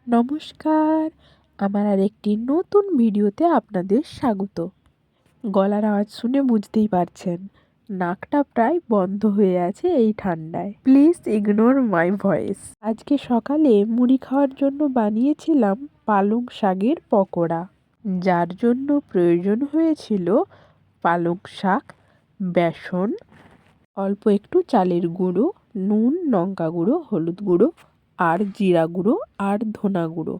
নমস্কার, আমার আরেকটি নতুন ভিডিওতে আপনাদের স্বাগত। গলার আওয়াজ শুনে বুঝতেই পারছেন, নাকটা প্রায় বন্ধ হয়ে আছে এই ঠান্ডায়। Please ignore my voice. আজকে সকালে মুড়ি খাওয়ার জন্য বানিয়েছিলাম পালং শাকের পকোড়া, যার জন্য প্রয়োজন হয়েছিল পালং শাক, বেসন, অল্প একটু চালের গুঁড়ো, নুন, লঙ্কা গুঁড়ো, হলুদ গুঁড়ো আর জিরা গুঁড়ো আর ধনা গুঁড়ো।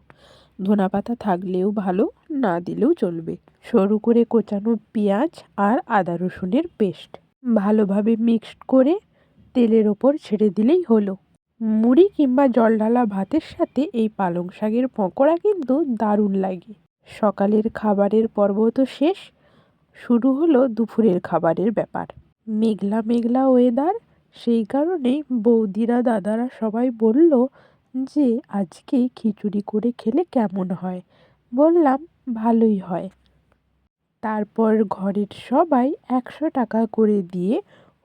ধনা পাতা থাকলেও ভালো, না দিলেও চলবে। সরু করে কোচানো পেঁয়াজ আর আদা রসুনের পেস্ট ভালোভাবে মিক্সড করে তেলের ওপর ছেড়ে দিলেই হলো। মুড়ি কিংবা জল ঢালা ভাতের সাথে এই পালং শাকের পকোড়া কিন্তু দারুণ লাগে। সকালের খাবারের পর্ব তো শেষ, শুরু হলো দুপুরের খাবারের ব্যাপার। মেঘলা মেঘলা ওয়েদার, সেই কারণেই বৌদিরা দাদারা সবাই বলল যে আজকে খিচুড়ি করে খেলে কেমন হয়। বললাম ভালোই হয়। তারপর ঘরের সবাই 100 টাকা করে দিয়ে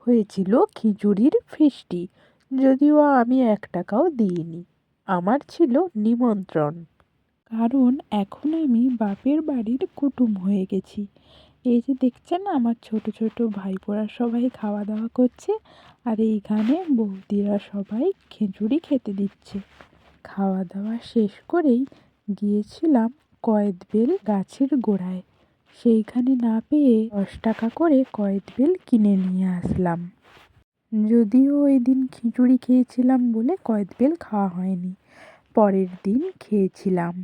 হয়েছিল খিচুড়ির ফিস্টি, যদিও আমি 1 টাকাও দিইনি, আমার ছিল নিমন্ত্রণ। কারণ এখন আমি বাপের বাড়ির কুটুম হয়ে গেছি। এই যে দেখছেন আমার ছোট ছোট ভাইপোরা সবাই খাওয়া দাওয়া করছে, আর এইখানে বৌদিরা সবাই খিচুড়ি খেতে দিচ্ছে। খাওয়া দাওয়া শেষ করেই গিয়েছিলাম কয়েদবেল গাছের গোড়ায়। সেইখানে না পেয়ে 10 টাকা করে কয়েদবেল কিনে নিয়ে আসলাম। যদিও ওই দিন খিচুড়ি খেয়েছিলাম বলে কয়েদবেল খাওয়া হয়নি, পরের দিন খেয়েছিলাম।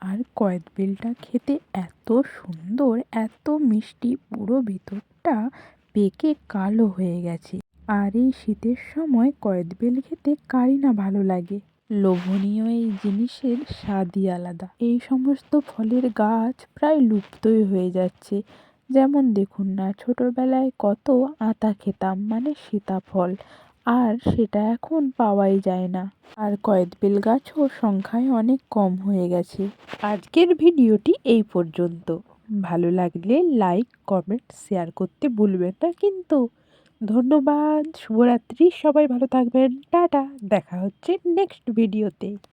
আর কয়েদবেলটা খেতে এত সুন্দর, এত মিষ্টি, পুরো ভিতরটা পেকে কালো হয়ে গেছে। আর এই শীতের সময় কয়েদবেল খেতে কারই না ভালো লাগে। লোভনীয় এই জিনিসের স্বাদই আলাদা। এই সমস্ত ফলের গাছ প্রায় লুপ্তই হয়ে যাচ্ছে। যেমন দেখুন না, ছোটবেলায় কত আতা খেতাম, মানে সীতাফল, আর সেটা এখন পাওয়াই যায় না। আর কয়েদবেল গাছও সংখ্যায় অনেক কম হয়ে গেছে। আজকের ভিডিওটি এই পর্যন্ত। ভালো লাগলে লাইক, কমেন্ট, শেয়ার করতে ভুলবেন না কিন্তু। ধন্যবাদ, শুভরাত্রি, সবাই ভালো থাকবেন, টাটা। দেখা হচ্ছে নেক্সট ভিডিওতে।